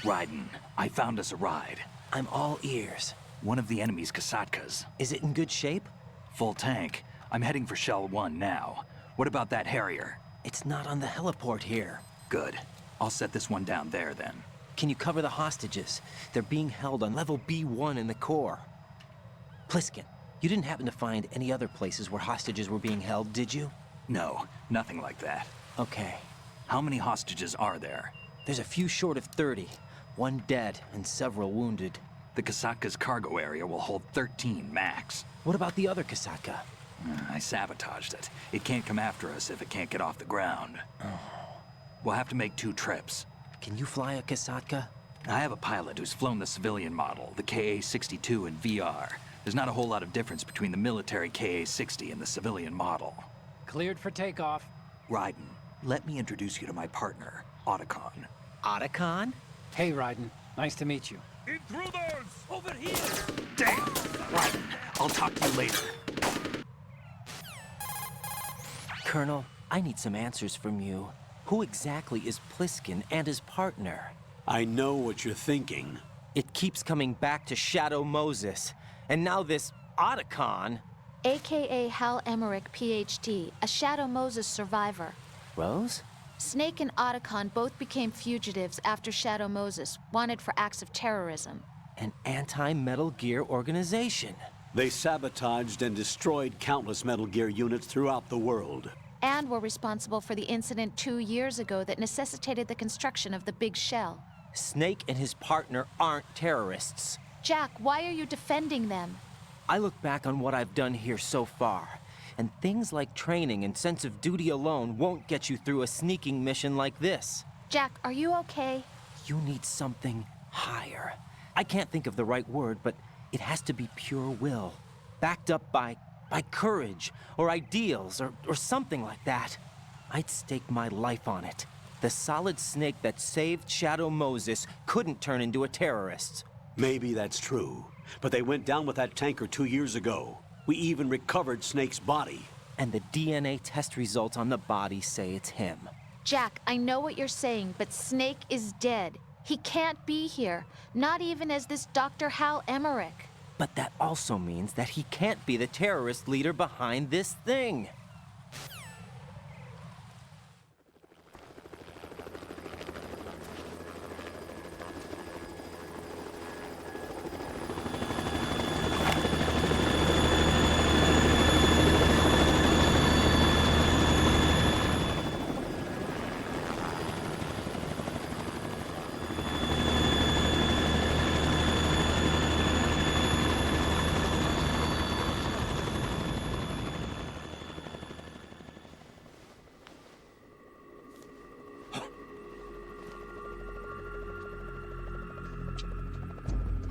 Raiden, I found us a ride. I'm all ears. One of the enemy's Kasatkas. Is it in good shape? Full tank. I'm heading for Shell 1 now. What about that Harrier? It's not on the heliport here. Good. I'll set this one down there then. Can you cover the hostages? They're being held on level B1 in the core. Pliskin, you didn't happen to find any other places where hostages were being held, did you? No, nothing like that. Okay. How many hostages are there? There's a few short of 30. One dead and several wounded. The Kasatka's cargo area will hold 13 max. What about the other Kasatka? I sabotaged it. It can't come after us if it can't get off the ground. We'll have to make 2 trips. Can you fly a Kasatka? I have a pilot who's flown the civilian model, the KA-62 in VR. There's not a whole lot of difference between the military KA-60 and the civilian model. Cleared for takeoff. Raiden, let me introduce you to my partner, Otacon. Otacon? Hey, Raiden. Nice to meet you. Intruders! Over here! Damn! Raiden, I'll talk to you later. Colonel, I need some answers from you. Who exactly is Pliskin and his partner? I know what you're thinking. It keeps coming back to Shadow Moses. And now this Otacon. AKA Hal Emmerich, PhD, a Shadow Moses survivor. Rose? Snake and Otacon both became fugitives after Shadow Moses, wanted for acts of terrorism. An anti-Metal Gear organization. They sabotaged and destroyed countless Metal Gear units throughout the world. And were responsible for the incident 2 years ago that necessitated the construction of the Big Shell. Snake and his partner aren't terrorists. Jack, why are you defending them? I look back on what I've done here so far, and things like training and sense of duty alone won't get you through a sneaking mission like this. Jack, are you okay? You need something higher. I can't think of the right word, but it has to be pure will, backed up by courage, or ideals, or something like that. I'd stake my life on it. The solid Snake that saved Shadow Moses couldn't turn into a terrorist. Maybe that's true, but they went down with that tanker 2 years ago. We even recovered Snake's body. And the DNA test results on the body say it's him. Jack, I know what you're saying, but Snake is dead. He can't be here, not even as this Dr. Hal Emmerich. But that also means that he can't be the terrorist leader behind this thing.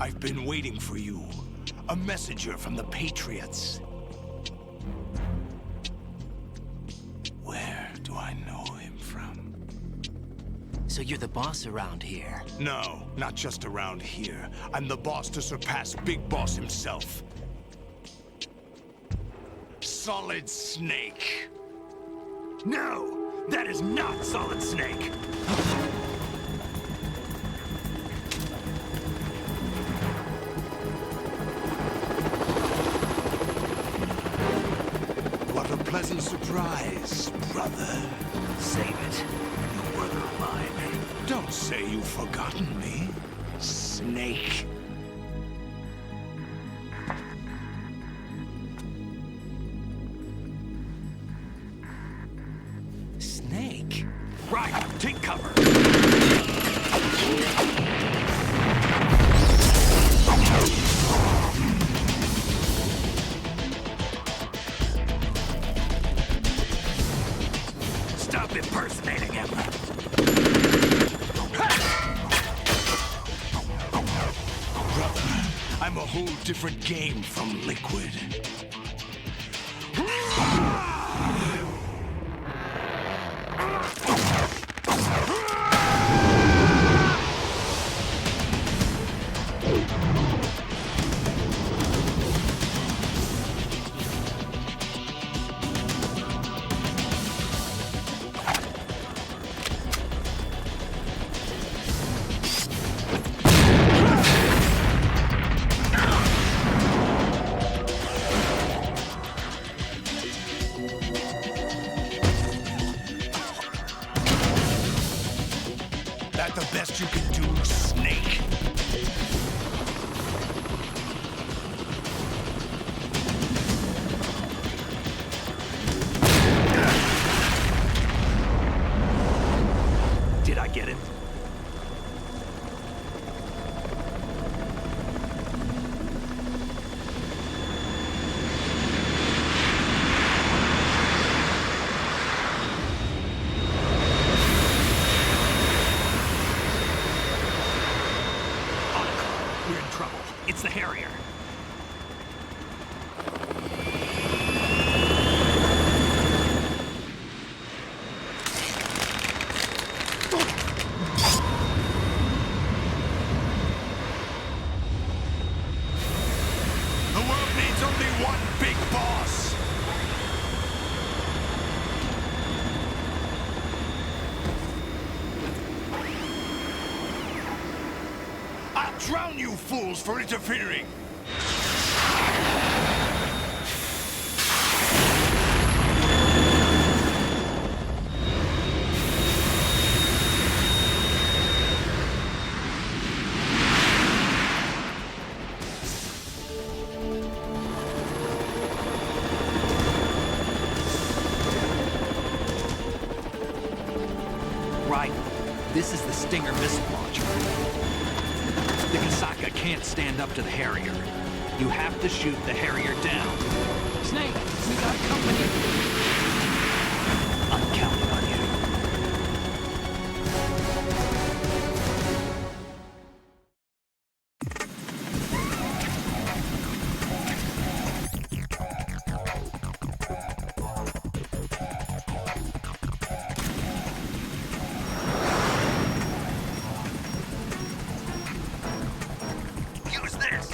I've been waiting for you. A messenger from the Patriots. Where do I know him from? So you're the boss around here? No, not just around here. I'm the boss to surpass Big Boss himself. Solid Snake. No! That is not Solid Snake! What a pleasant surprise, brother. Save it. You brother of mine. Don't say you've forgotten me, Snake. Snake? Right, take cover! Stop impersonating him! Brother, I'm a whole different game from Liquid. drown you fools for interfering! Right. This is the Stinger missile launcher. The Kasaka can't stand up to the Harrier. You have to shoot the Harrier down. Snake, we got company. I'm counting on you. Use this!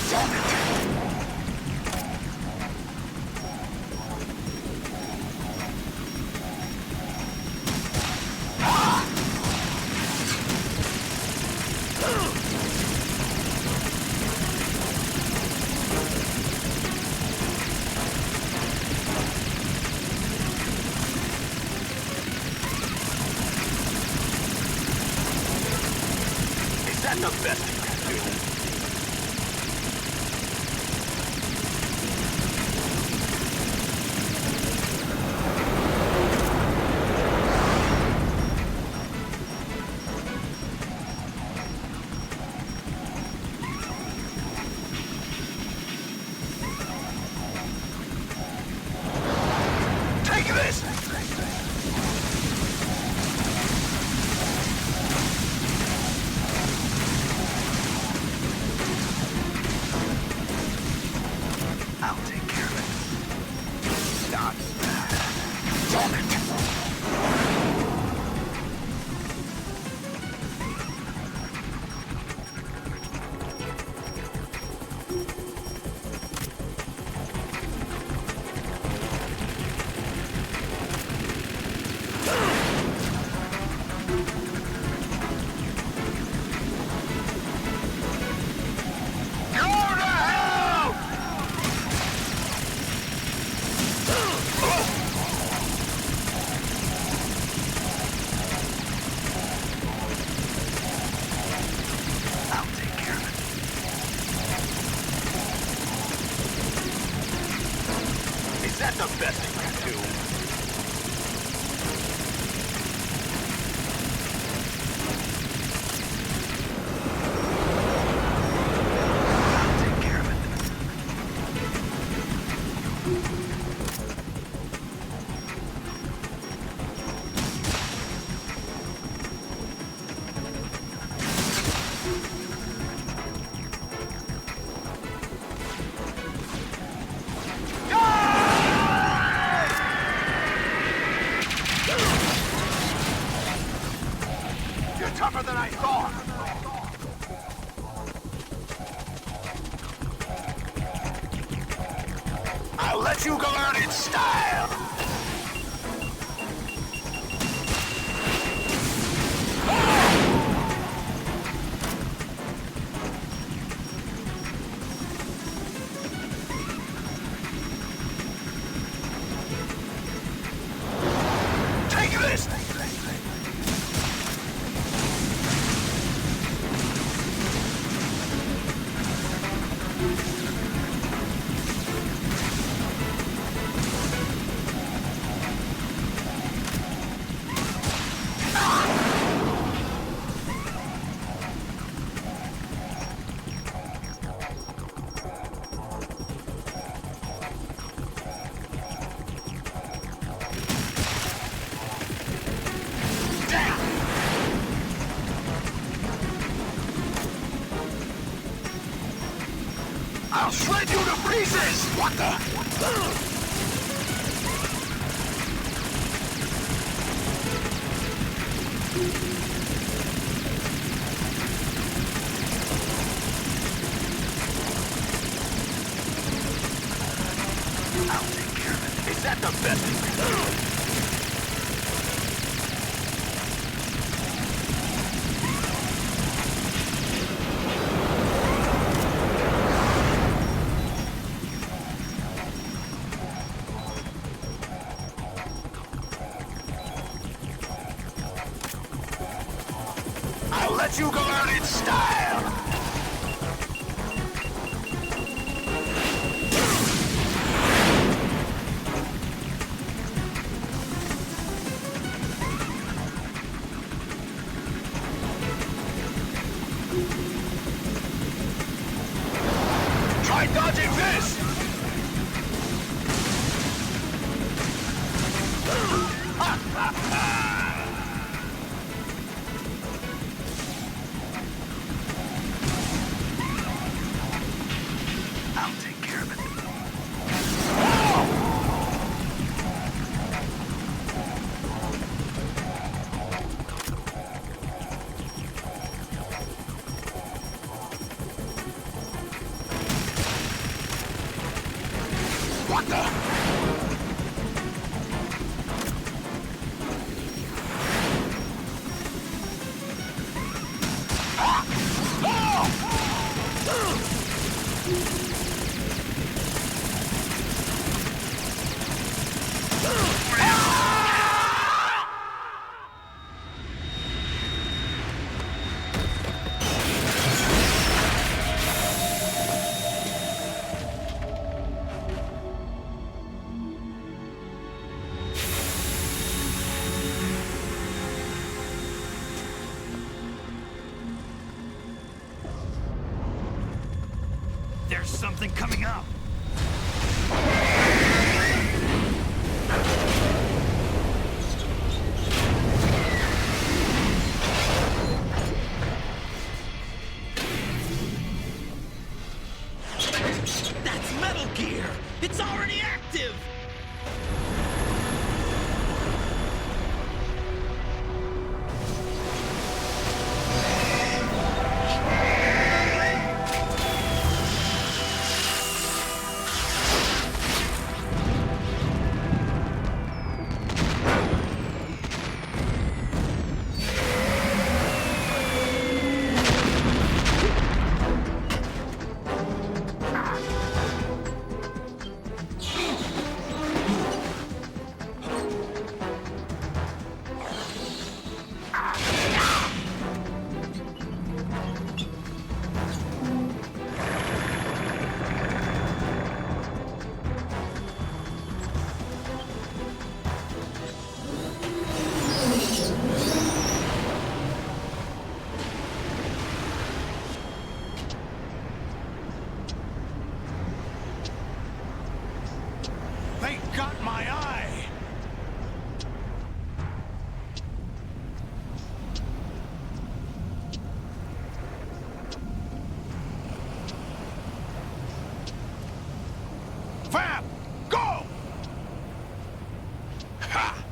Damn it! Is that the best you can do? Take this! I'll take care of it. Not bad. Damn it! Go to hell! I'll take care of it. Is that the best you can do? I'll take care of it. You're tougher than I thought. I'll let you go out in style. I'll shred you to pieces! What the? I'll take care of it. Is that the best? I'll let you go out in style! Try dodging this! I'll take care of it. What the? There's something coming up. That's Metal Gear! It's already active! They got my eye! Fab! Go! Ha!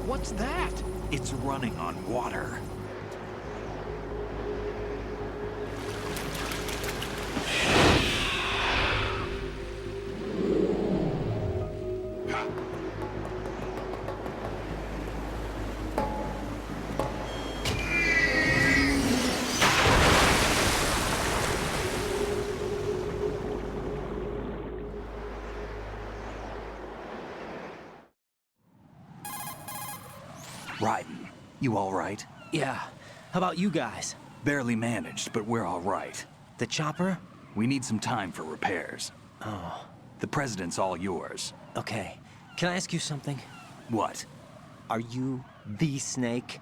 What's that? It's running on water. Raiden, you all right? Yeah. How about you guys? Barely managed, but we're all right. The chopper? We need some time for repairs. Oh. The President's all yours. Okay. Can I ask you something? What? Are you the Snake?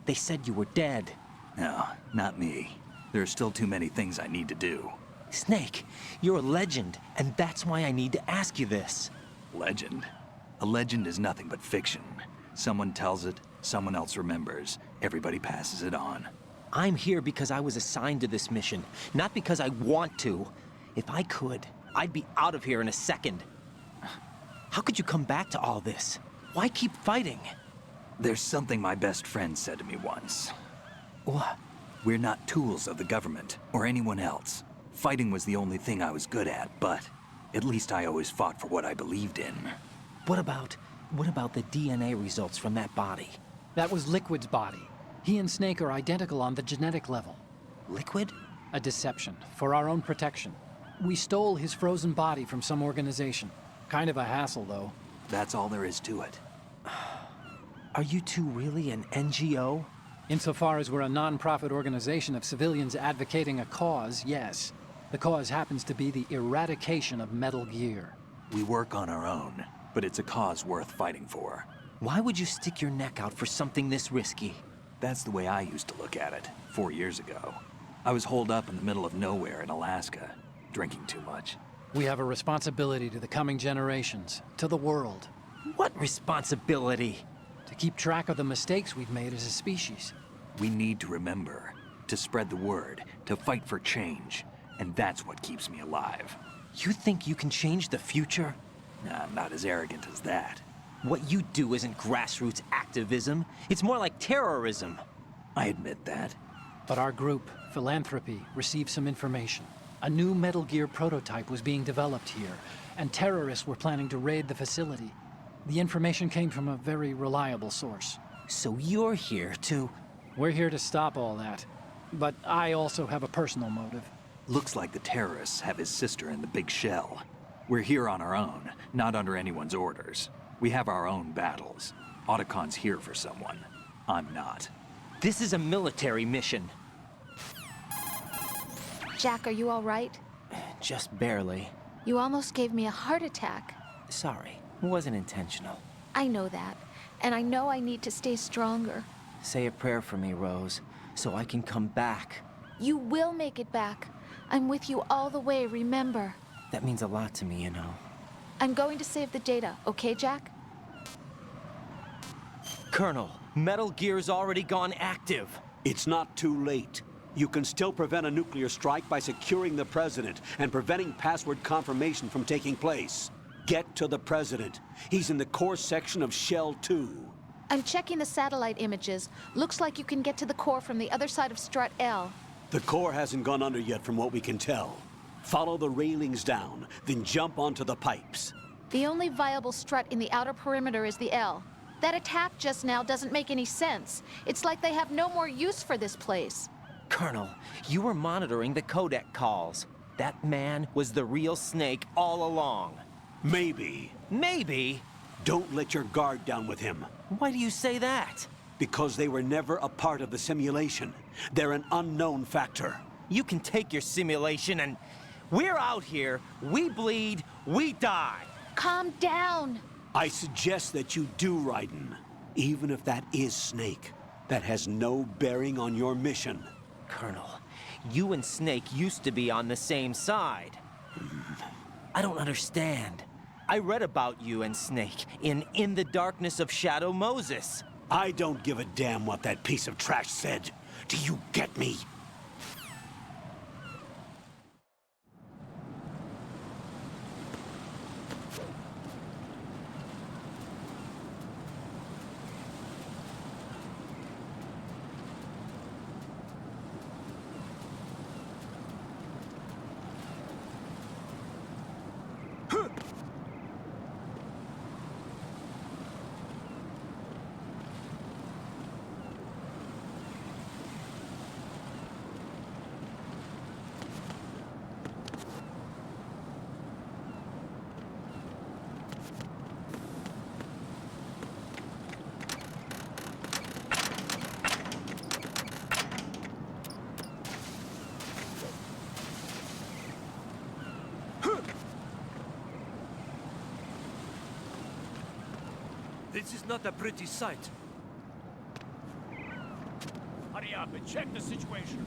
They said you were dead. No, not me. There are still too many things I need to do. Snake, you're a legend, and that's why I need to ask you this. Legend? A legend is nothing but fiction. Someone tells it, someone else remembers. Everybody passes it on. I'm here because I was assigned to this mission, not because I want to. If I could, I'd be out of here in a second. How could you come back to all this? Why keep fighting? There's something my best friend said to me once. What? We're not tools of the government or anyone else. Fighting was the only thing I was good at, but at least I always fought for what I believed in. What about the DNA results from that body? That was Liquid's body. He and Snake are identical on the genetic level. Liquid? A deception, for our own protection. We stole his frozen body from some organization. Kind of a hassle, though. That's all there is to it. Are you two really an NGO? Insofar as we're a non-profit organization of civilians advocating a cause, yes. The cause happens to be the eradication of Metal Gear. We work on our own, but it's a cause worth fighting for. Why would you stick your neck out for something this risky? That's the way I used to look at it, 4 years ago. I was holed up in the middle of nowhere in Alaska, drinking too much. We have a responsibility to the coming generations, to the world, What responsibility? to keep track of the mistakes we've made as a species. We need to remember, to spread the word, to fight for change, and that's what keeps me alive. You think you can change the future? I'm not as arrogant as that. What you do isn't grassroots activism. It's more like terrorism. I admit that. But our group, Philanthropy, received some information. A new Metal Gear prototype was being developed here, and terrorists were planning to raid the facility. The information came from a very reliable source. So you're here to... We're here to stop all that. But I also have a personal motive. Looks like the terrorists have his sister in the big shell. We're here on our own, not under anyone's orders. We have our own battles. Otacon's here for someone. I'm not. This is a military mission. Jack, are you all right? Just barely. You almost gave me a heart attack. Sorry, it wasn't intentional. I know that. And I know I need to stay stronger. Say a prayer for me, Rose, so I can come back. You will make it back. I'm with you all the way, remember. That means a lot to me, you know. I'm going to save the data, okay, Jack? Colonel, Metal Gear's already gone active. It's not too late. You can still prevent a nuclear strike by securing the President and preventing password confirmation from taking place. Get to the President. He's in the core section of Shell 2. I'm checking the satellite images. Looks like you can get to the core from the other side of Strut L. The core hasn't gone under yet from what we can tell. Follow the railings down, then jump onto the pipes. The only viable strut in the outer perimeter is the L. That attack just now doesn't make any sense. It's like they have no more use for this place. Colonel, you were monitoring the codec calls. That man was the real Snake all along. Maybe. Maybe? Don't let your guard down with him. Why do you say that? Because they were never a part of the simulation. They're an unknown factor. You can take your simulation and... We're out here, we bleed, we die. Calm down. I suggest that you do, Raiden. Even if that is Snake. That has no bearing on your mission. Colonel, you and Snake used to be on the same side. I don't understand. I read about you and Snake in the Darkness of Shadow Moses. I don't give a damn what that piece of trash said. Do you get me? This is not a pretty sight. Hurry up and check the situation.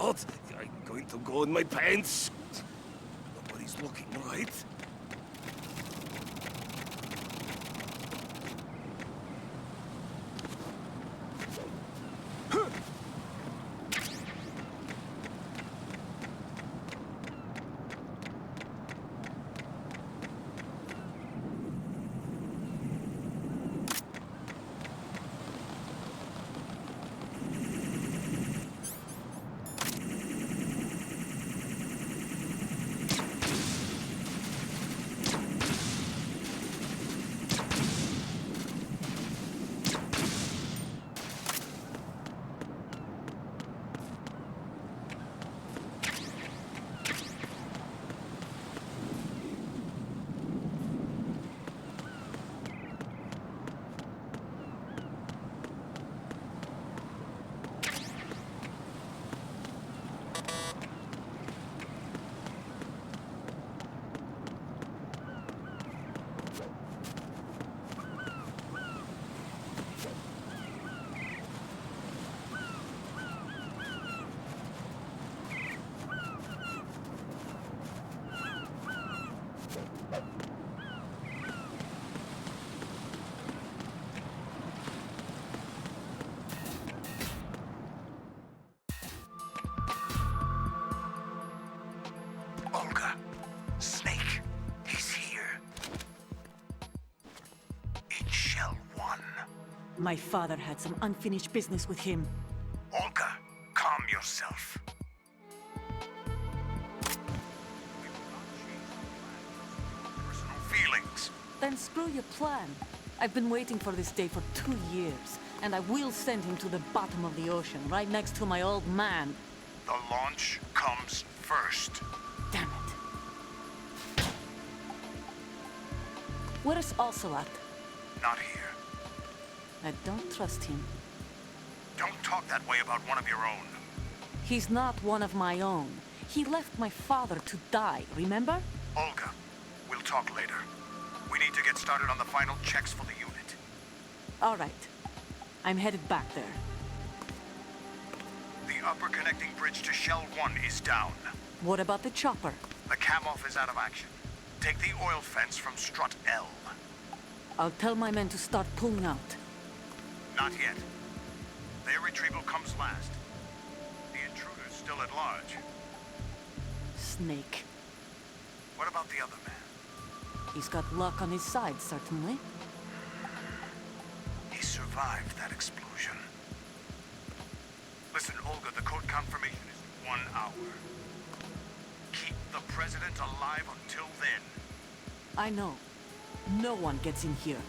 Oh, I'm going to go in my pants. Nobody's looking, right? Olga, Snake, he's here. In Shell 1. My father had some unfinished business with him. Olga, calm yourself. Personal feelings. Then screw your plan. I've been waiting for this day for 2 years, and I will send him to the bottom of the ocean, right next to my old man. The launch comes first. Damn it. Where's Ocelot? Not here. I don't trust him. Don't talk that way about one of your own. He's not one of my own. He left my father to die, remember? Olga, we'll talk later. We need to get started on the final checks for the unit. All right. I'm headed back there. The upper connecting bridge to Shell 1 is down. What about the chopper? The cam-off is out of action. Take the oil fence from strut L. I'll tell my men to start pulling out. Not yet. Their retrieval comes last. The intruder's still at large. Snake. What about the other man? He's got luck on his side, certainly. He survived that explosion. Listen, Olga, the code confirmation is... 1 hour. Keep the president alive until then. I know. No one gets in here.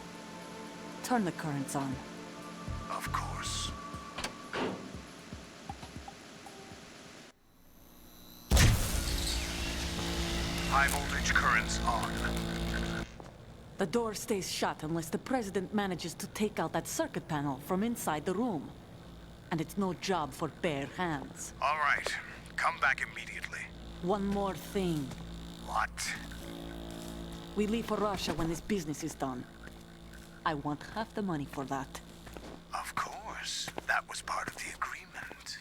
Turn the currents on. Of course. High voltage currents on. The door stays shut unless the president manages to take out that circuit panel from inside the room. And it's no job for bare hands. All right. Come back immediately. One more thing. What? We leave for Russia when this business is done. I want half the money for that. Of course. That was part of the agreement.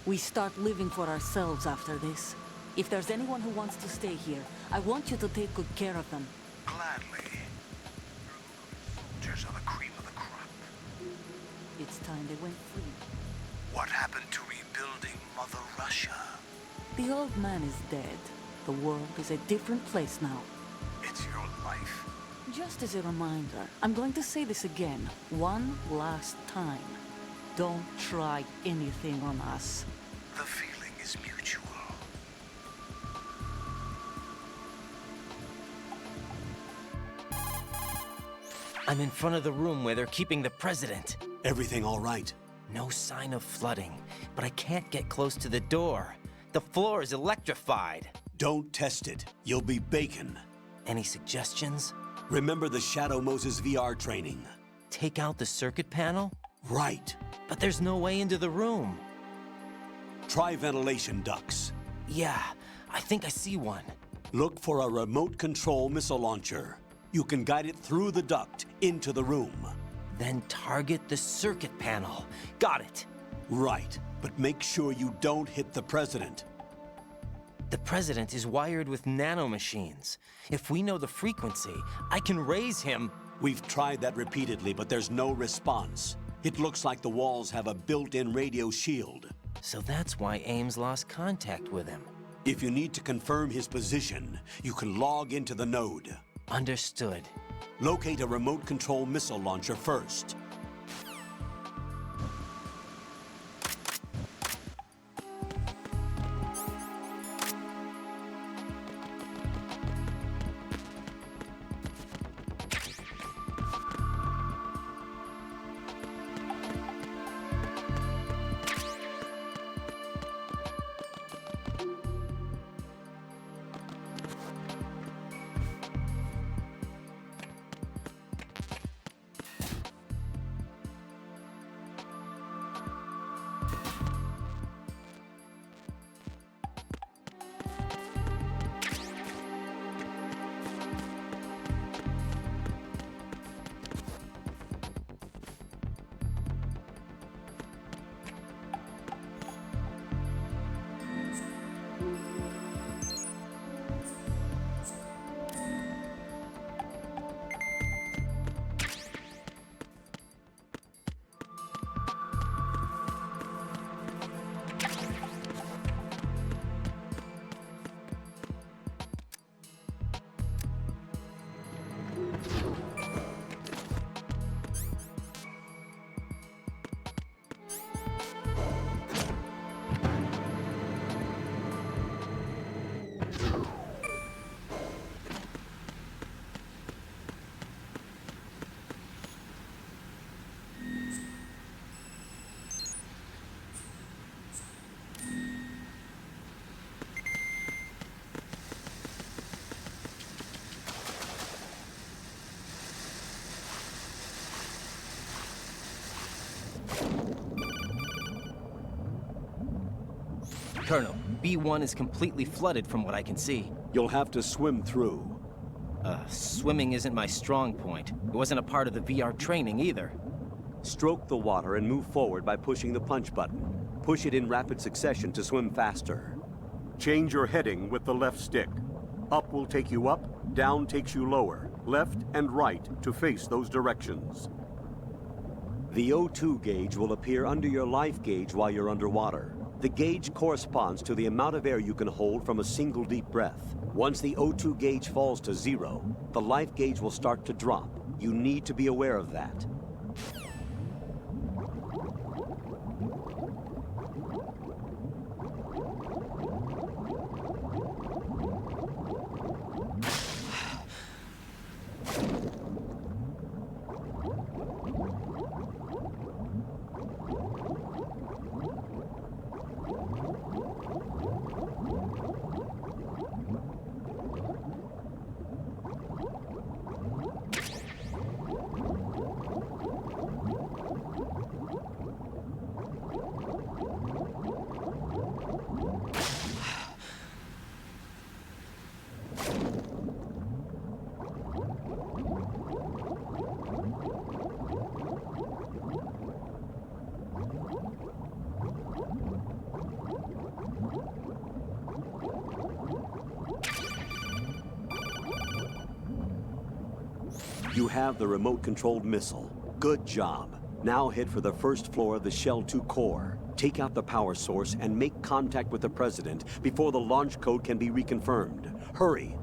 We start living for ourselves after this. If there's anyone who wants to stay here, I want you to take good care of them. Gladly. Soldiers are the cream of the crop. It's time they went free. What happened to rebuilding Mother Russia? The old man is dead. The world is a different place now. It's your life. Just as a reminder, I'm going to say this again, one last time. Don't try anything on us. The feeling is mutual. I'm in front of the room where they're keeping the president. Everything all right? No sign of flooding, but I can't get close to the door. The floor is electrified. Don't test it. You'll be bacon. Any suggestions? Remember the Shadow Moses VR training. Take out the circuit panel? Right. But there's no way into the room. Try ventilation ducts. Yeah, I think I see one. Look for a remote control missile launcher. You can guide it through the duct into the room. Then target the circuit panel. Got it. Right, but make sure you don't hit the president. The president is wired with nanomachines. If we know the frequency, I can raise him. We've tried that repeatedly, but there's no response. It looks like the walls have a built-in radio shield. So that's why Ames lost contact with him. If you need to confirm his position, you can log into the node. Understood. Locate a remote control missile launcher first. Colonel, B1 is completely flooded from what I can see. You'll have to swim through. Swimming isn't my strong point. It wasn't a part of the VR training either. Stroke the water and move forward by pushing the punch button. Push it in rapid succession to swim faster. Change your heading with the left stick. Up will take you up, down takes you lower, left and right to face those directions. The O2 gauge will appear under your life gauge while you're underwater. The gauge corresponds to the amount of air you can hold from a single deep breath. Once the O2 gauge falls to 0, the life gauge will start to drop. You need to be aware of that. You have the remote-controlled missile. Good job. Now head for the first floor of the Shell 2 core. Take out the power source and make contact with the President before the launch code can be reconfirmed. Hurry!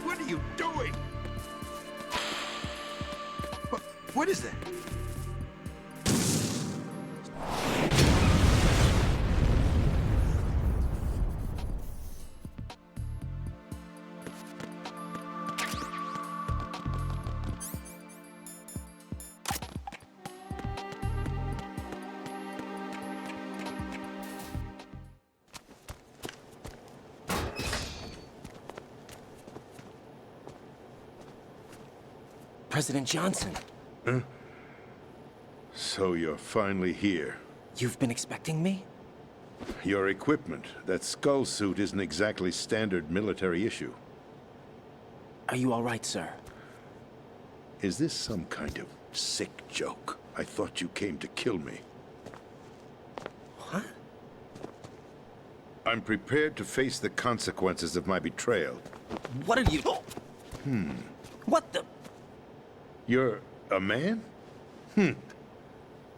What are you doing? What is that? President Johnson. Huh? So you're finally here. You've been expecting me? Your equipment, that skull suit, isn't exactly standard military issue. Are you all right, sir? Is this some kind of sick joke? I thought you came to kill me. What? I'm prepared to face the consequences of my betrayal. What are you... What the... You're a man?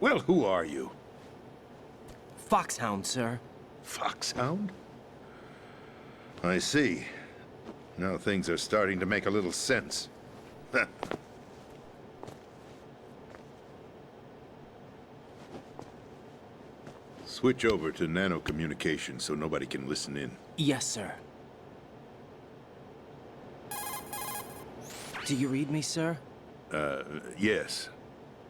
Well, who are you? Foxhound, sir. Foxhound? I see. Now things are starting to make a little sense. Switch over to nano-communication so nobody can listen in. Yes, sir. Do you read me, sir? Yes.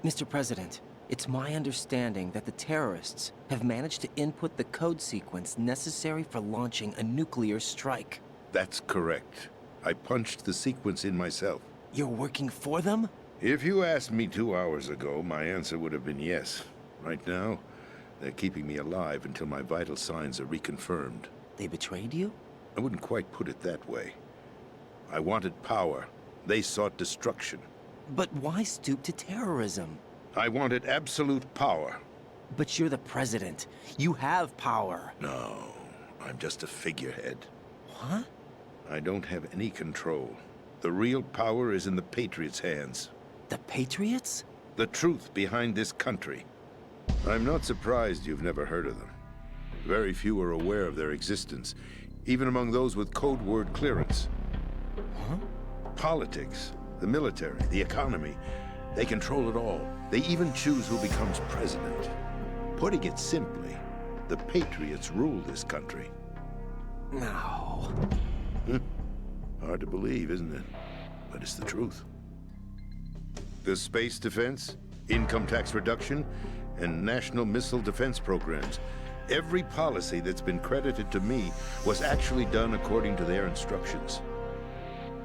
Mr. President, it's my understanding that the terrorists have managed to input the code sequence necessary for launching a nuclear strike. That's correct. I punched the sequence in myself. You're working for them? If you asked me 2 hours ago, my answer would have been yes. Right now, they're keeping me alive until my vital signs are reconfirmed. They betrayed you? I wouldn't quite put it that way. I wanted power. They sought destruction. But why stoop to terrorism? I wanted absolute power. But you're the president. You have power. No, I'm just a figurehead. What? I don't have any control. The real power is in the Patriots' hands. The Patriots? The truth behind this country. I'm not surprised you've never heard of them. Very few are aware of their existence, even among those with code word clearance. Huh? Politics, the military, the economy, they control it all. They even choose who becomes president. Putting it simply, the Patriots rule this country. No. Hard to believe, isn't it? But it's the truth. The space defense, income tax reduction, and national missile defense programs. Every policy that's been credited to me was actually done according to their instructions.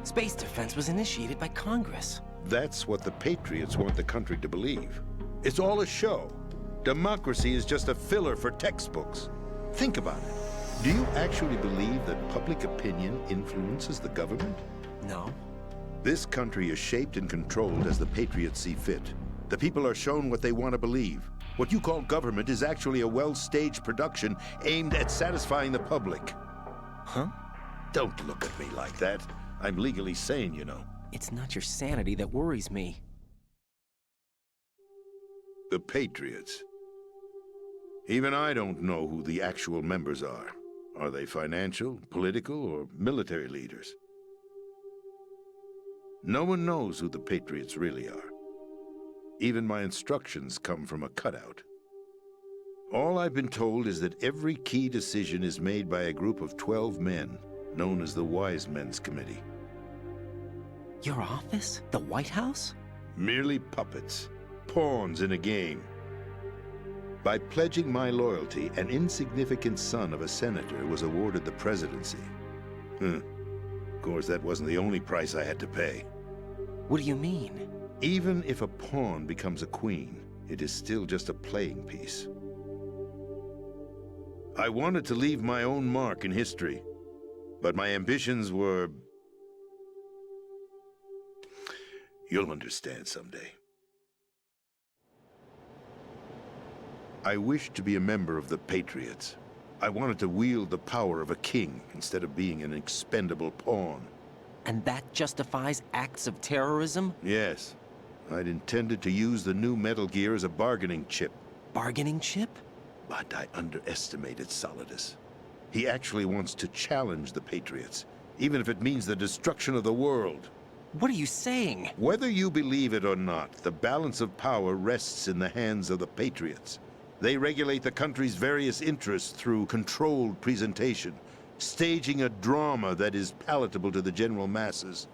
Space defense was initiated by Congress. That's what the Patriots want the country to believe. It's all a show. Democracy is just a filler for textbooks. Think about it. Do you actually believe that public opinion influences the government? No. This country is shaped and controlled as the Patriots see fit. The people are shown what they want to believe. What you call government is actually a well-staged production aimed at satisfying the public. Huh? Don't look at me like that. I'm legally sane, you know. It's not your sanity that worries me. The Patriots. Even I don't know who the actual members are. Are they financial, political, or military leaders? No one knows who the Patriots really are. Even my instructions come from a cutout. All I've been told is that every key decision is made by a group of 12 men, known as the Wise Men's Committee. Your office? The White House? Merely puppets, pawns in a game. By pledging my loyalty, an insignificant son of a senator was awarded the presidency. Of course, that wasn't the only price I had to pay. What do you mean? Even if a pawn becomes a queen, it is still just a playing piece. I wanted to leave my own mark in history, but my ambitions were... You'll understand someday. I wished to be a member of the Patriots. I wanted to wield the power of a king instead of being an expendable pawn. And that justifies acts of terrorism? Yes. I'd intended to use the new Metal Gear as a bargaining chip. Bargaining chip? But I underestimated Solidus. He actually wants to challenge the Patriots, even if it means the destruction of the world. What are you saying? Whether you believe it or not, the balance of power rests in the hands of the Patriots. They regulate the country's various interests through controlled presentation, staging a drama that is palatable to the general masses.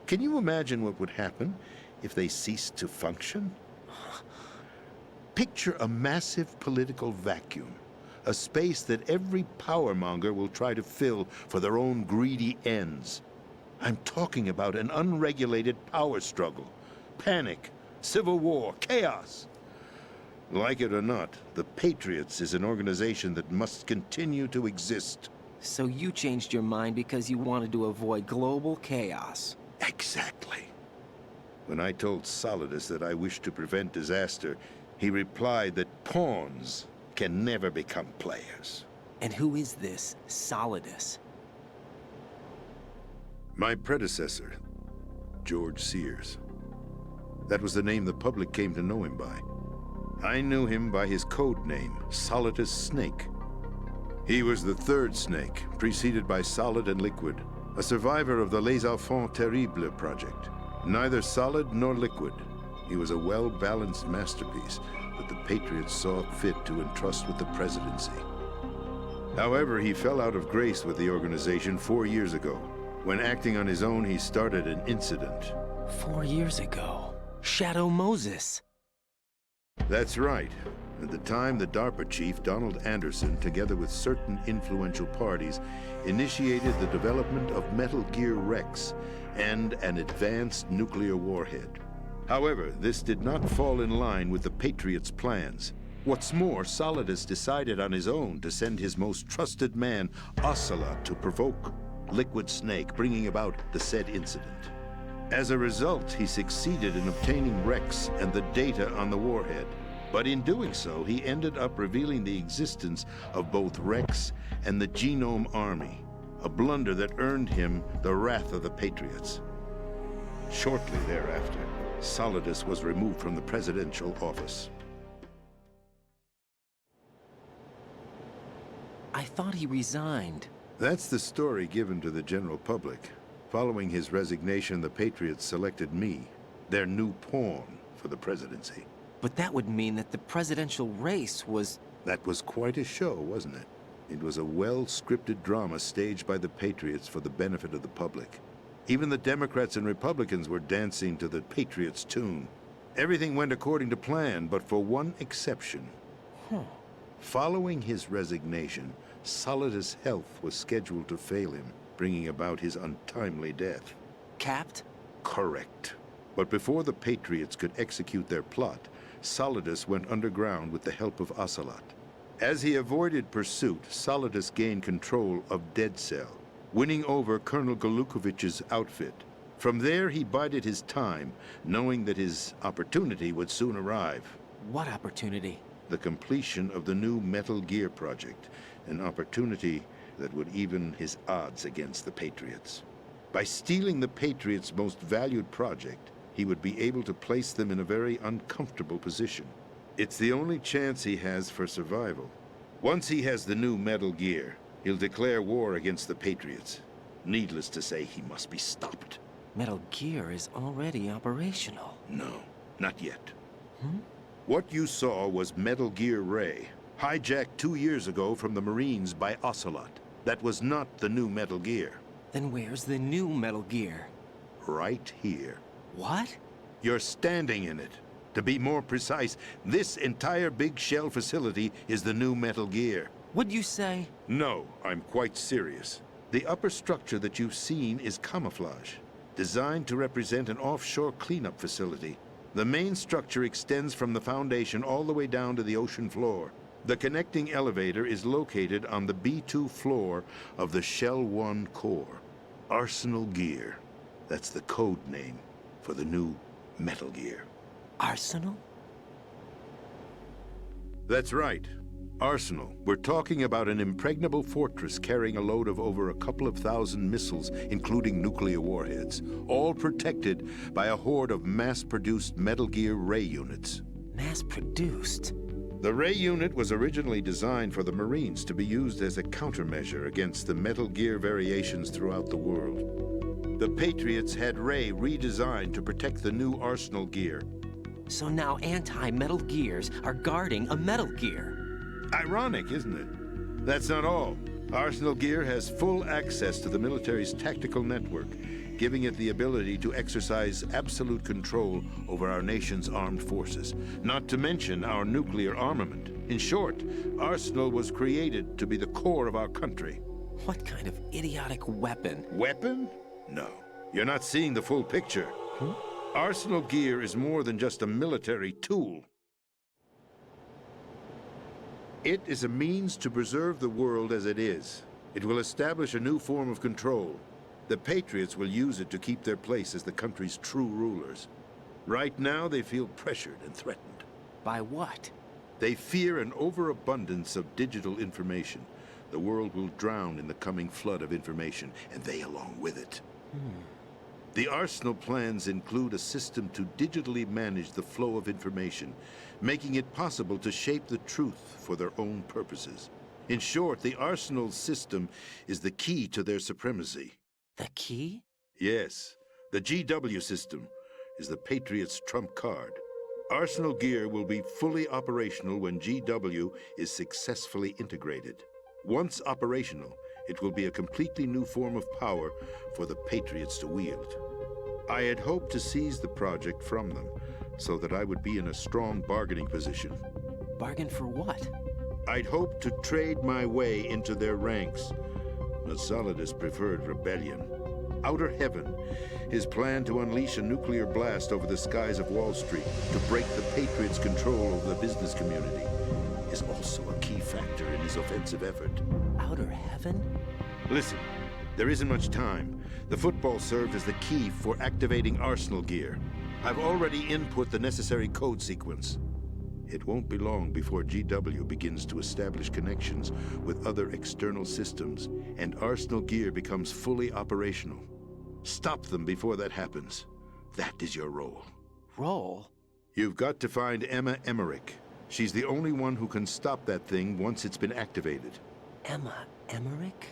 Can you imagine what would happen if they ceased to function? Picture a massive political vacuum, a space that every powermonger will try to fill for their own greedy ends. I'm talking about an unregulated power struggle, panic, civil war, chaos. Like it or not, the Patriots is an organization that must continue to exist. So you changed your mind because you wanted to avoid global chaos. Exactly. When I told Solidus that I wished to prevent disaster, he replied that pawns can never become players. And who is this Solidus? My predecessor, George Sears. That was the name the public came to know him by. I knew him by his code name, Solidus Snake. He was the third Snake, preceded by Solid and Liquid, a survivor of the Les Enfants Terribles project. Neither solid nor liquid, he was a well-balanced masterpiece that the Patriots saw fit to entrust with the presidency. However, he fell out of grace with the organization 4 years ago. When acting on his own, he started an incident. 4 years ago? Shadow Moses. That's right. At the time, the DARPA chief, Donald Anderson, together with certain influential parties, initiated the development of Metal Gear Rex and an advanced nuclear warhead. However, this did not fall in line with the Patriots' plans. What's more, Solidus decided on his own to send his most trusted man, Ocelot, to provoke Liquid Snake, bringing about the said incident. As a result, he succeeded in obtaining Rex and the data on the warhead. But in doing so, he ended up revealing the existence of both Rex and the Genome Army, a blunder that earned him the wrath of the Patriots. Shortly thereafter, Solidus was removed from the presidential office. I thought he resigned. That's the story given to the general public. Following his resignation, the Patriots selected me, their new pawn, for the presidency. But that would mean that the presidential race was... That was quite a show, wasn't it? It was a well-scripted drama staged by the Patriots for the benefit of the public. Even the Democrats and Republicans were dancing to the Patriots' tune. Everything went according to plan, but for one exception. Following his resignation, Solidus' health was scheduled to fail him, bringing about his untimely death. Capped? Correct. But before the Patriots could execute their plot, Solidus went underground with the help of Ocelot. As he avoided pursuit, Solidus gained control of Dead Cell, winning over Colonel Golukovich's outfit. From there, he bided his time, knowing that his opportunity would soon arrive. What opportunity? The completion of the new Metal Gear project, an opportunity that would even his odds against the Patriots. By stealing the Patriots' most valued project, he would be able to place them in a very uncomfortable position. It's the only chance he has for survival. Once he has the new Metal Gear, he'll declare war against the Patriots. Needless to say, he must be stopped. Metal Gear is already operational. No, not yet. What you saw was Metal Gear Ray, hijacked 2 years ago from the Marines by Ocelot. That was not the new Metal Gear. Then where's the new Metal Gear? Right here. What? You're standing in it. To be more precise, this entire Big Shell facility is the new Metal Gear. What'd you say? No, I'm quite serious. The upper structure that you've seen is camouflage, designed to represent an offshore cleanup facility. The main structure extends from the foundation all the way down to the ocean floor. The connecting elevator is located on the B2 floor of the Shell 1 core. Arsenal Gear. That's the code name for the new Metal Gear. Arsenal? That's right. Arsenal. We're talking about an impregnable fortress carrying a load of over a couple of thousand missiles, including nuclear warheads, all protected by a horde of mass-produced Metal Gear Ray units. Mass-produced? The Ray unit was originally designed for the Marines to be used as a countermeasure against the Metal Gear variations throughout the world. The Patriots had Ray redesigned to protect the new Arsenal Gear. So now anti-Metal Gears are guarding a Metal Gear. Ironic, isn't it? That's not all. Arsenal Gear has full access to the military's tactical network, giving it the ability to exercise absolute control over our nation's armed forces, not to mention our nuclear armament. In short, Arsenal was created to be the core of our country. What kind of idiotic weapon? Weapon? No. You're not seeing the full picture. Arsenal Gear is more than just a military tool. It is a means to preserve the world as it is. It will establish a new form of control. The Patriots will use it to keep their place as the country's true rulers. Right now, they feel pressured and threatened. By what? They fear an overabundance of digital information. The world will drown in the coming flood of information, and they along with it. The Arsenal plans include a system to digitally manage the flow of information, making it possible to shape the truth for their own purposes. In short, the Arsenal system is the key to their supremacy. The key? Yes. The GW system is the Patriots' trump card. Arsenal Gear will be fully operational when GW is successfully integrated. Once operational, it will be a completely new form of power for the Patriots to wield. I had hoped to seize the project from them, so that I would be in a strong bargaining position. Bargain for what? I'd hoped to trade my way into their ranks. But Solidus preferred rebellion. Outer Heaven, his plan to unleash a nuclear blast over the skies of Wall Street to break the Patriots' control over the business community, is also a key factor in his offensive effort. Outer Heaven? Listen, there isn't much time. The football served as the key for activating Arsenal Gear. I've already input the necessary code sequence. It won't be long before GW begins to establish connections with other external systems, and Arsenal Gear becomes fully operational. Stop them before that happens. That is your role. Role? You've got to find Emma Emmerich. She's the only one who can stop that thing once it's been activated. Emma Emmerich?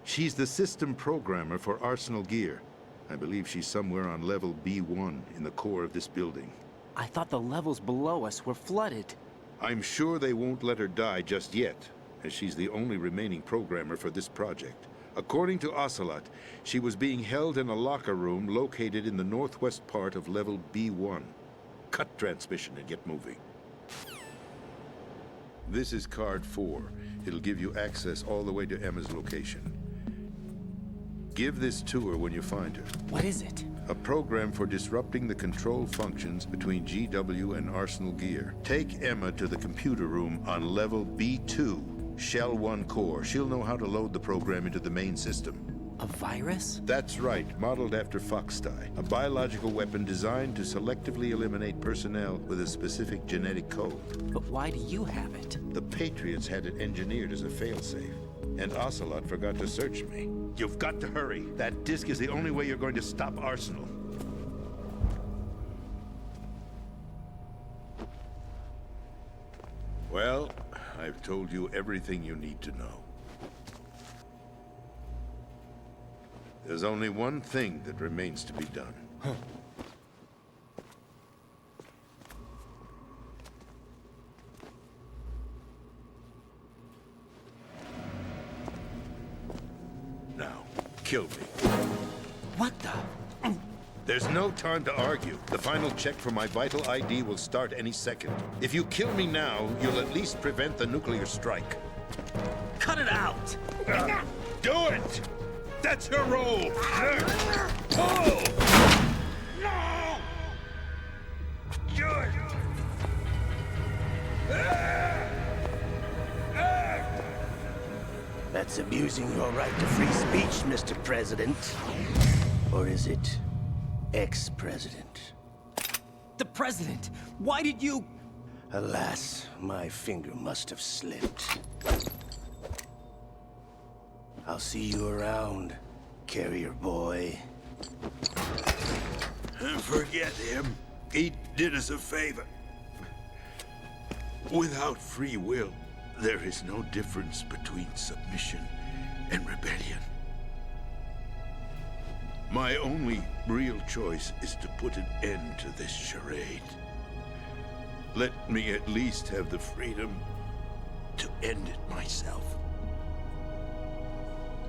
She's the system programmer for Arsenal Gear. I believe she's somewhere on level B1 in the core of this building. I thought the levels below us were flooded. I'm sure they won't let her die just yet, as she's the only remaining programmer for this project. According to Ocelot, she was being held in a locker room located in the northwest part of level B1. Cut transmission and get moving. This is card 4. It'll give you access all the way to Emma's location. Give this to her when you find her. What is it? A program for disrupting the control functions between GW and Arsenal Gear. Take Emma to the computer room on level B2, Shell 1 core. She'll know how to load the program into the main system. A virus? That's right, modeled after Foxdie, a biological weapon designed to selectively eliminate personnel with a specific genetic code. But why do you have it? The Patriots had it engineered as a failsafe, and Ocelot forgot to search me. You've got to hurry. That disk is the only way you're going to stop Arsenal. Well, I've told you everything you need to know. There's only one thing that remains to be done. Now, kill me. What the? There's no time to argue. The final check for my vital ID will start any second. If you kill me now, you'll at least prevent the nuclear strike. Cut it out! Do it! That's your role! Oh! No! Do it! That's abusing your right to free speech, Mr. President. Or is it ex-president? The president! Why did you... Alas, my finger must have slipped. I'll see you around, carrier boy. Forget him. He did us a favor. Without free will, there is no difference between submission and rebellion. My only real choice is to put an end to this charade. Let me at least have the freedom to end it myself.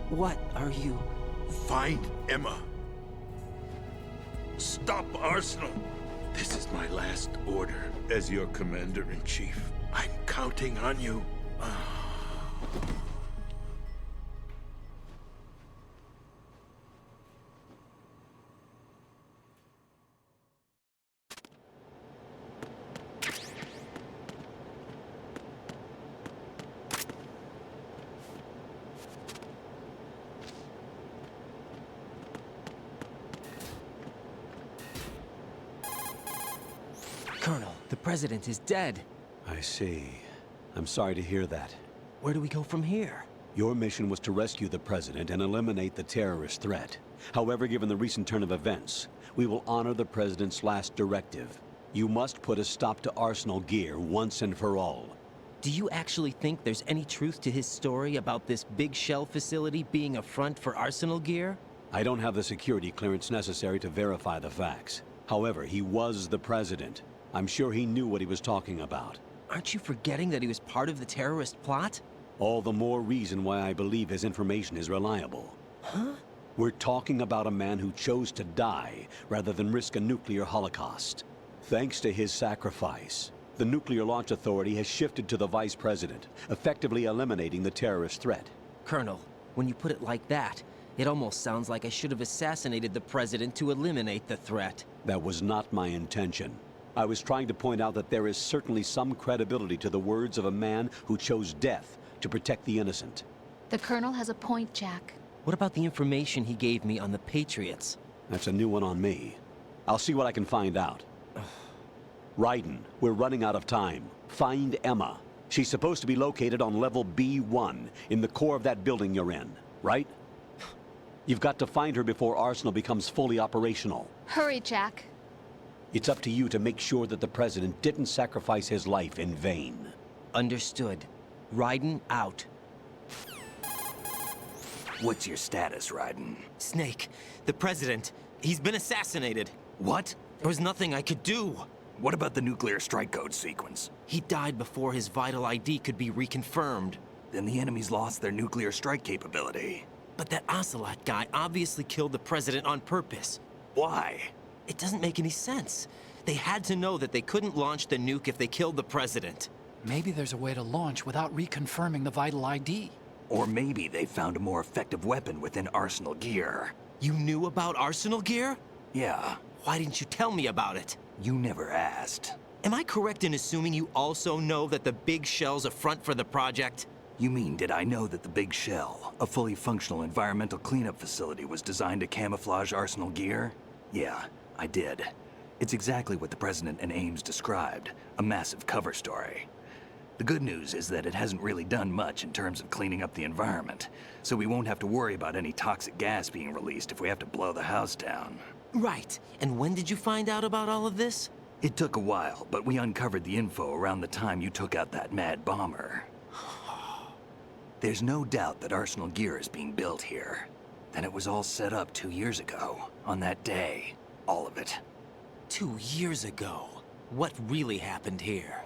What are you... Find Emma. Stop Arsenal. This is my last order as your commander-in-chief. I'm counting on you. Colonel, the president is dead. I see. I'm sorry to hear that. Where do we go from here? Your mission was to rescue the president and eliminate the terrorist threat. However, given the recent turn of events, we will honor the president's last directive. You must put a stop to Arsenal Gear once and for all. Do you actually think there's any truth to his story about this big shell facility being a front for Arsenal Gear? I don't have the security clearance necessary to verify the facts. However, he was the president. I'm sure he knew what he was talking about. Aren't you forgetting that he was part of the terrorist plot? All the more reason why I believe his information is reliable. Huh? We're talking about a man who chose to die rather than risk a nuclear holocaust. Thanks to his sacrifice, the Nuclear Launch Authority has shifted to the Vice President, effectively eliminating the terrorist threat. Colonel, when you put it like that, it almost sounds like I should have assassinated the president to eliminate the threat. That was not my intention. I was trying to point out that there is certainly some credibility to the words of a man who chose death to protect the innocent. The Colonel has a point, Jack. What about the information he gave me on the Patriots? That's a new one on me. I'll see what I can find out. Raiden, we're running out of time. Find Emma. She's supposed to be located on level B1, in the core of that building you're in, right? You've got to find her before Arsenal becomes fully operational. Hurry, Jack. It's up to you to make sure that the president didn't sacrifice his life in vain. Understood. Raiden out. What's your status, Raiden? Snake, the president, he's been assassinated. What? There was nothing I could do. What about the nuclear strike code sequence? He died before his vital ID could be reconfirmed. Then the enemy's lost their nuclear strike capability. But that Ocelot guy obviously killed the president on purpose. Why? It doesn't make any sense. They had to know that they couldn't launch the nuke if they killed the president. Maybe there's a way to launch without reconfirming the vital ID. Or maybe they found a more effective weapon within Arsenal Gear. You knew about Arsenal Gear? Yeah. Why didn't you tell me about it? You never asked. Am I correct in assuming you also know that the Big Shell's a front for the project? You mean, did I know that the Big Shell, a fully functional environmental cleanup facility, was designed to camouflage Arsenal Gear? Yeah, I did. It's exactly what the President and Ames described, a massive cover story. The good news is that it hasn't really done much in terms of cleaning up the environment, so we won't have to worry about any toxic gas being released if we have to blow the house down. Right. And when did you find out about all of this? It took a while, but we uncovered the info around the time you took out that mad bomber. There's no doubt that Arsenal gear is being built here. Then it was all set up 2 years ago, on that day. All of it. 2 years ago? What really happened here?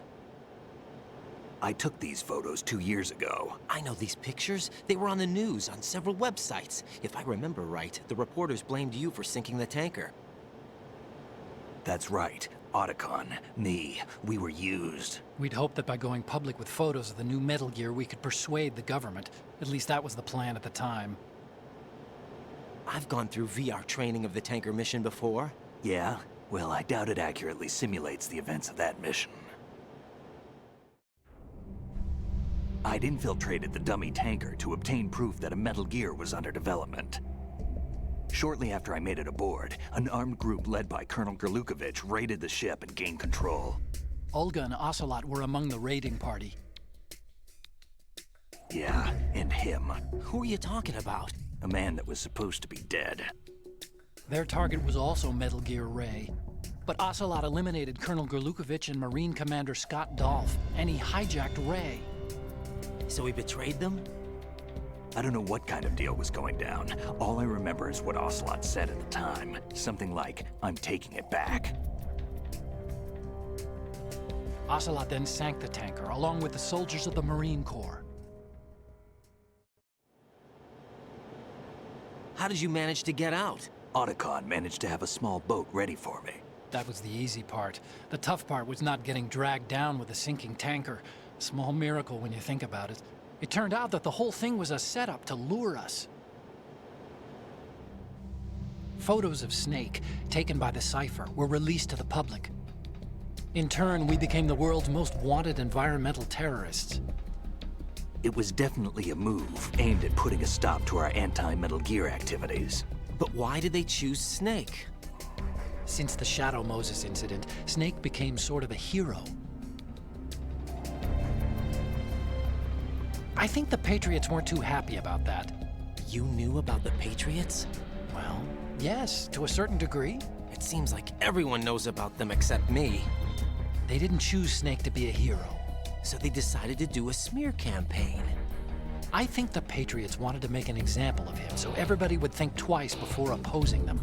I took these photos 2 years ago. I know these pictures. They were on the news, on several websites. If I remember right, the reporters blamed you for sinking the tanker. That's right. Otacon, me, we were used. We'd hoped that by going public with photos of the new Metal Gear, we could persuade the government. At least that was the plan at the time. I've gone through VR training of the tanker mission before. Yeah? Well, I doubt it accurately simulates the events of that mission. I'd infiltrated the dummy tanker to obtain proof that a Metal Gear was under development. Shortly after I made it aboard, an armed group led by Colonel Gerlukovich raided the ship and gained control. Olga and Ocelot were among the raiding party. Yeah, and him. Who are you talking about? A man that was supposed to be dead. Their target was also Metal Gear Ray. But Ocelot eliminated Colonel Gerlukovich and Marine Commander Scott Dolph, and he hijacked Ray. So he betrayed them? I don't know what kind of deal was going down. All I remember is what Ocelot said at the time. Something like, "I'm taking it back." Ocelot then sank the tanker, along with the soldiers of the Marine Corps. How did you manage to get out? Otacon managed to have a small boat ready for me. That was the easy part. The tough part was not getting dragged down with a sinking tanker. A small miracle when you think about it. It turned out that the whole thing was a setup to lure us. Photos of Snake, taken by the Cypher, were released to the public. In turn, we became the world's most wanted environmental terrorists. It was definitely a move aimed at putting a stop to our anti-Metal Gear activities. But why did they choose Snake? Since the Shadow Moses incident, Snake became sort of a hero. I think the Patriots weren't too happy about that. You knew about the Patriots? Well, yes, to a certain degree. It seems like everyone knows about them except me. They didn't choose Snake to be a hero. So they decided to do a smear campaign. I think the Patriots wanted to make an example of him so everybody would think twice before opposing them.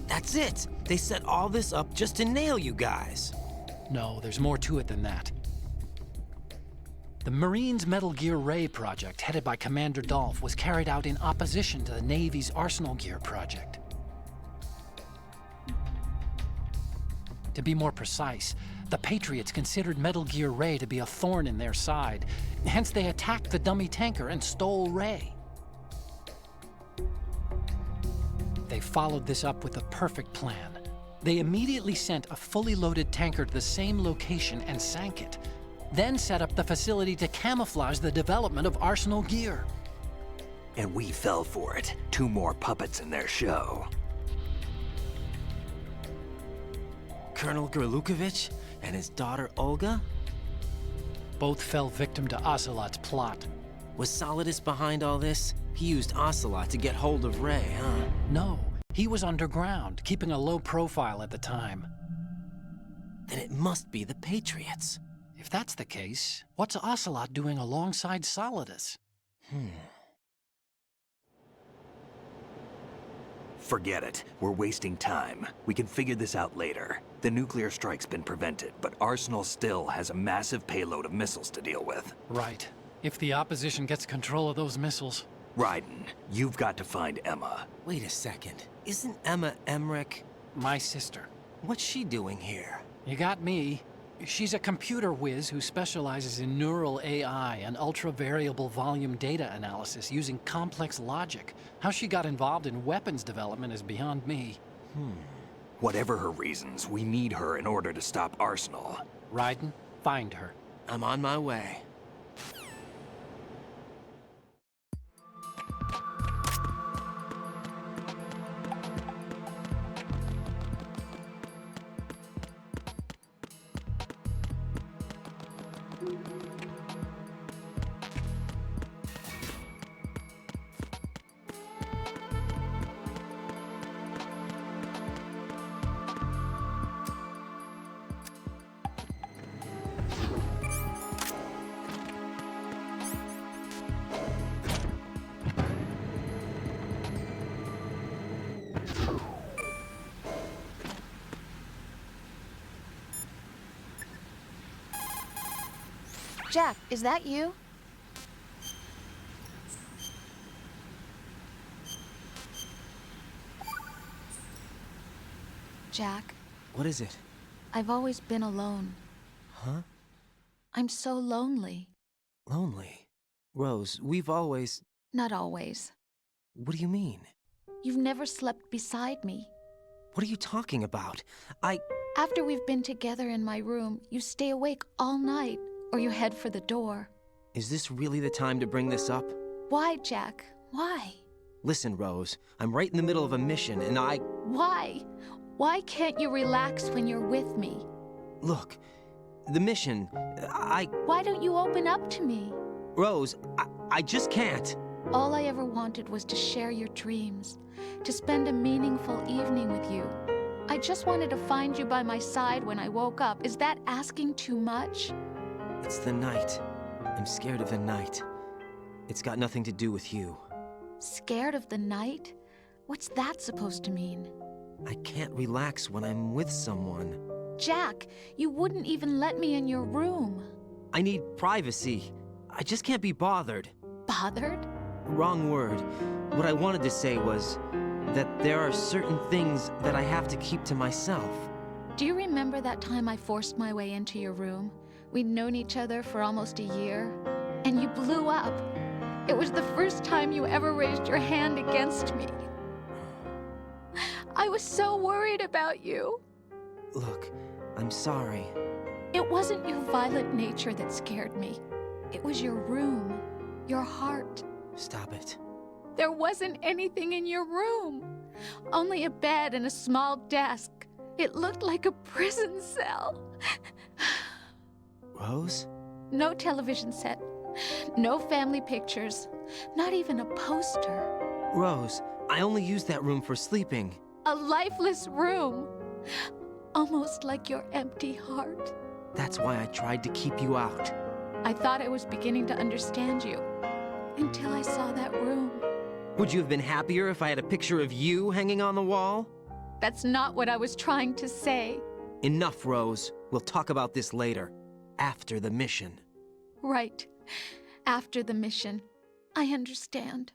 That's it! They set all this up just to nail you guys. No, there's more to it than that. The Marines' Metal Gear Ray project, headed by Commander Dolph, was carried out in opposition to the Navy's Arsenal Gear project. To be more precise, the Patriots considered Metal Gear Ray to be a thorn in their side. Hence, they attacked the dummy tanker and stole Ray. They followed this up with a perfect plan. They immediately sent a fully loaded tanker to the same location and sank it. Then set up the facility to camouflage the development of Arsenal Gear. And we fell for it. 2 more puppets in their show. Colonel Gerlukovich and his daughter Olga? Both fell victim to Ocelot's plot. Was Solidus behind all this? He used Ocelot to get hold of Ray, huh? No, he was underground, keeping a low profile at the time. Then it must be the Patriots. If that's the case, what's Ocelot doing alongside Solidus? Forget it. We're wasting time. We can figure this out later. The nuclear strike's been prevented, but Arsenal still has a massive payload of missiles to deal with. Right. If the opposition gets control of those missiles... Raiden, you've got to find Emma. Wait a second. Isn't Emma Emmerich... my sister? What's she doing here? You got me. She's a computer whiz who specializes in neural AI and ultra-variable volume data analysis using complex logic. How she got involved in weapons development is beyond me. Whatever her reasons, we need her in order to stop Arsenal. Raiden, find her. I'm on my way. Jack, is that you? Jack, What is it? I've always been alone. Huh? I'm so lonely. Lonely. Rose, we've always... Not always. What do you mean? You've never slept beside me. What are you talking about? After we've been together in my room, you stay awake all night, or you head for the door. Is this really the time to bring this up? Why, Jack? Why? Listen, Rose, I'm right in the middle of a mission, and Why? Why can't you relax when you're with me? Look, the mission, Why don't you open up to me? Rose, I just can't. All I ever wanted was to share your dreams, to spend a meaningful evening with you. I just wanted to find you by my side when I woke up. Is that asking too much? It's the night. I'm scared of the night. It's got nothing to do with you. Scared of the night? What's that supposed to mean? I can't relax when I'm with someone. Jack, you wouldn't even let me in your room. I need privacy. I just can't be bothered. Bothered? Wrong word. What I wanted to say was that there are certain things that I have to keep to myself. Do you remember that time I forced my way into your room? We'd known each other for almost a year, and you blew up. It was the first time you ever raised your hand against me. I was so worried about you. Look, I'm sorry. It wasn't your violent nature that scared me. It was your room, your heart. Stop it. There wasn't anything in your room. Only a bed and a small desk. It looked like a prison cell. Rose? No television set. No family pictures. Not even a poster. Rose, I only use that room for sleeping. A lifeless room. Almost like your empty heart. That's why I tried to keep you out. I thought I was beginning to understand you. Until I saw that room. Would you have been happier if I had a picture of you hanging on the wall? That's not what I was trying to say. Enough, Rose. We'll talk about this later. After the mission. Right. After the mission. I understand.